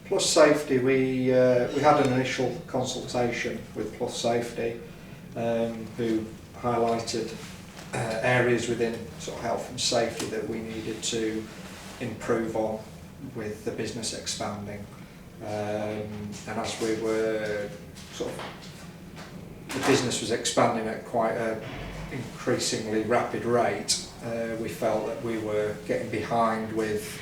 Plus Safety, we had an initial consultation with Plus Safety, who highlighted areas within sort of health and safety that we needed to improve on with the business expanding. And as we were sort of, the business was expanding at quite an increasingly rapid rate, we felt that we were getting behind with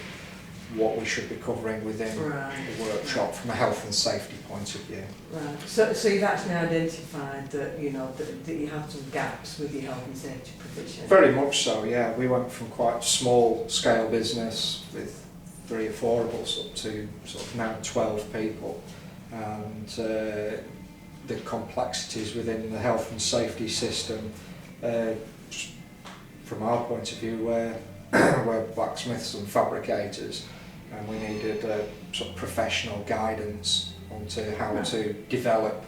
what we should be covering within the workshop from a health and safety point of view. Right. So you've actually identified that that you have some gaps with your health and safety provision. Very much so. Yeah. We went from quite small scale business with 3 or 4 of us up to sort of now 12 people, and the complexities within the health and safety system, from our point of view, we're blacksmiths and fabricators, and we needed sort of professional guidance onto how to develop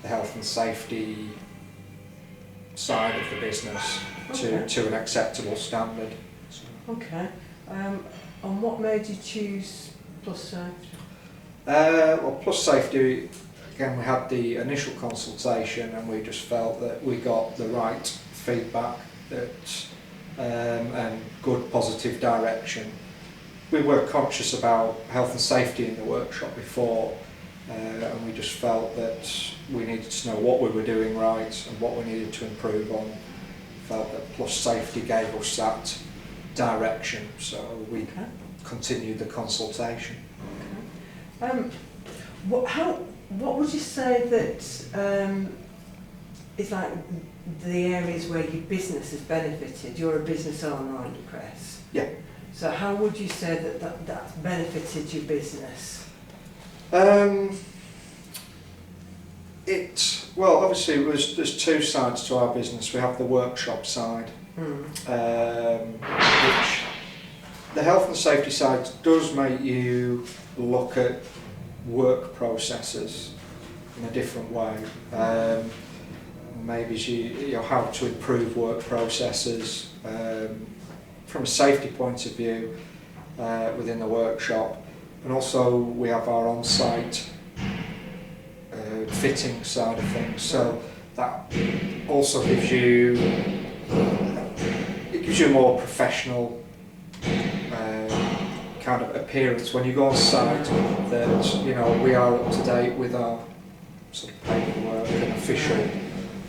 the health and safety side of the business to an acceptable standard. So. Okay. And what made you choose Plus Safety? Well, Plus Safety, again, we had the initial consultation and we just felt that we got the right feedback and good positive direction. We were conscious about health and safety in the workshop before, and we just felt that we needed to know what we were doing right and what we needed to improve on. Felt that Plus Safety gave us that direction, so we continued the consultation. Okay. What would you say that is like the areas where your business has benefited? You're a business owner, aren't you, Chris? Yeah. So how would you say that's benefited your business? Well, obviously there's 2 sides to our business. We have the workshop side, which the health and safety side does make you look at work processes in a different way. Maybe you know, how to improve work processes from a safety point of view within the workshop, and also we have our on-site fitting side of things. So that also gives you a more professional kind of appearance when you go on site, that we are up to date with our sort of paperwork and official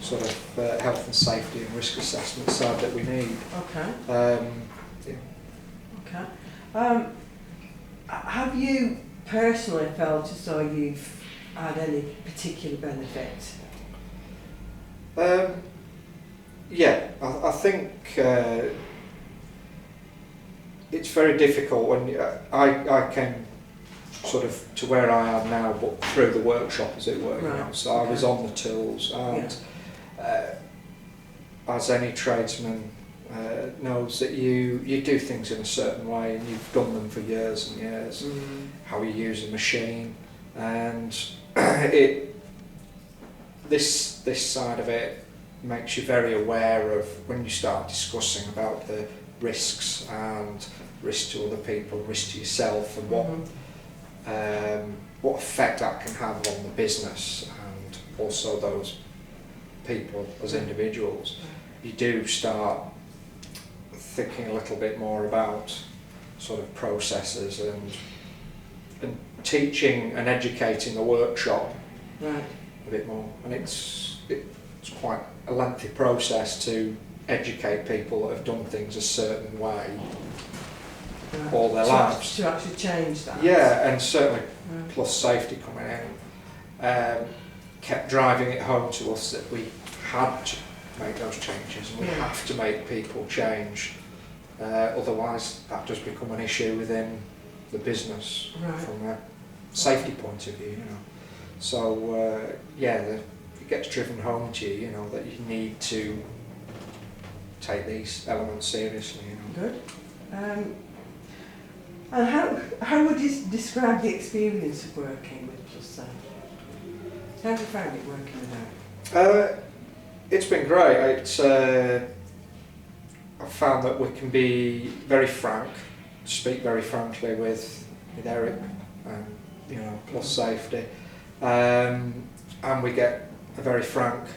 sort of health and safety and risk assessment side that we need. Okay. Okay. Have you personally felt as though you've had any particular benefit? Yeah, I think it's very difficult when I came sort of to where I am now, but through the workshop, as it were. Right. So I was on the tools, and as any tradesman knows, that you do things in a certain way, and you've done them for years and years. How you use a machine, and this side of it makes you very aware of when you start discussing about the risks and risk to other people, risk to yourself, and what effect that can have on the business and also those people as individuals. You do start thinking a little bit more about sort of processes and teaching and educating the workshop a bit more. And it's quite a lengthy process to educate people that have done things a certain way all their lives. To actually change that. Yeah, and certainly Plus Safety coming in kept driving it home to us that we had to make those changes, and we have to make people change. Otherwise, that does become an issue within the business from a safety point of view. So it gets driven home to you, that you need to take these elements seriously. Good. And how would you describe the experience of working with Plus Safety? How have you found it working with them? It's been great. I've found that we can be very frank, speak very frankly with Eric and you know, plus safety, and we get a very frank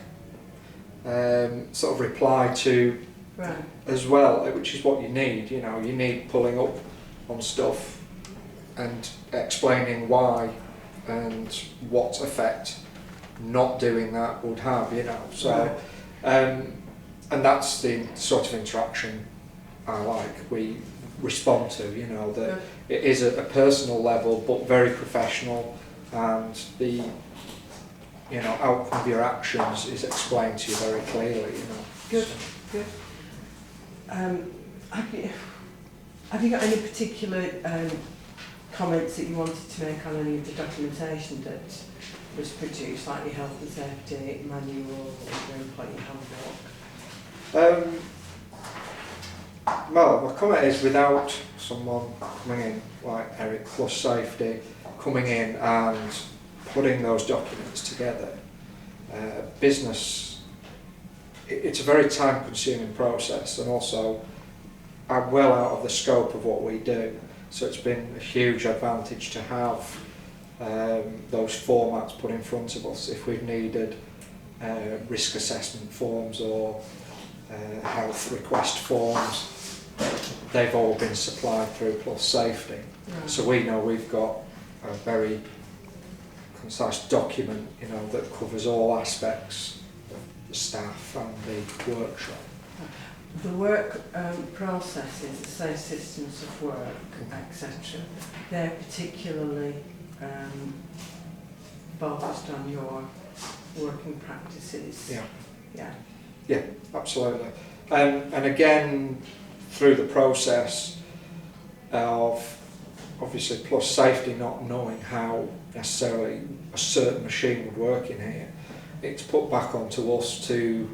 sort of reply to Right. as well, which is what you need. You know, you need pulling up on stuff and explaining why and what effect not doing that would have, you know. So, and that's the sort of interaction I like. We respond to, you know, that it is at a personal level but very professional, and the, you know, outcome of your actions is explained to you very clearly, you know. Good, good. Have you got any particular comments that you wanted to make on any of the documentation that was produced, like your health and safety manual or your employee handbook? Well, my comment is, without someone coming in like Eric plus safety, coming in and putting those documents together, business, it's a very time consuming process, and also are well out of the scope of what we do. So it's been a huge advantage to have those formats put in front of us. If we've needed risk assessment forms or health request forms, they've all been supplied through Plus Safety. Right. So we know we've got a very concise document, you know, that covers all aspects of the staff and the workshop. The work processes, the safe systems of work, etc., they're particularly focused on your working practices. Yeah. Yeah. Yeah, absolutely. And again, through the process of obviously Plus Safety not knowing how necessarily a certain machine would work in here, it's put back onto us to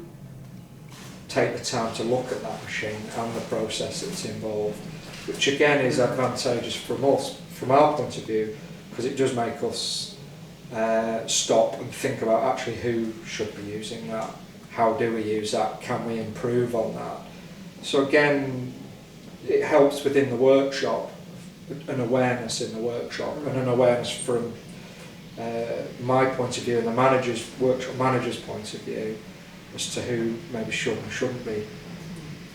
take the time to look at that machine and the process that's involved, which again is advantageous from us, from our point of view, because it does make us stop and think about actually who should be using that, how do we use that, can we improve on that. So again, it helps within the workshop, an awareness in the workshop, and an awareness from my point of view and the workshop manager's point of view, as to who maybe should and shouldn't be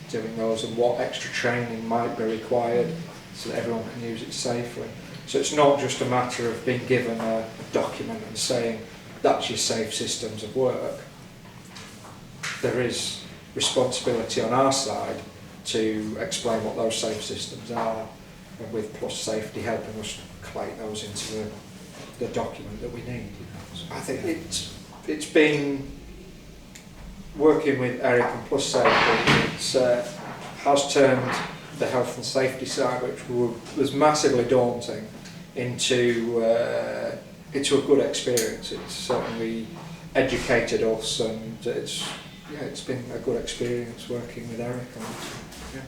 doing those, and what extra training might be required so that everyone can use it safely. So it's not just a matter of being given a document and saying that's your safe systems of work. There is responsibility on our side to explain what those safe systems are, and with Plus Safety helping us collate those into the document that we need. So I think it's been, working with Eric and Plus Safety, it has turned the health and safety side, which was massively daunting, into a good experience. It's certainly educated us, and it's been a good experience working with Eric on it. Yeah.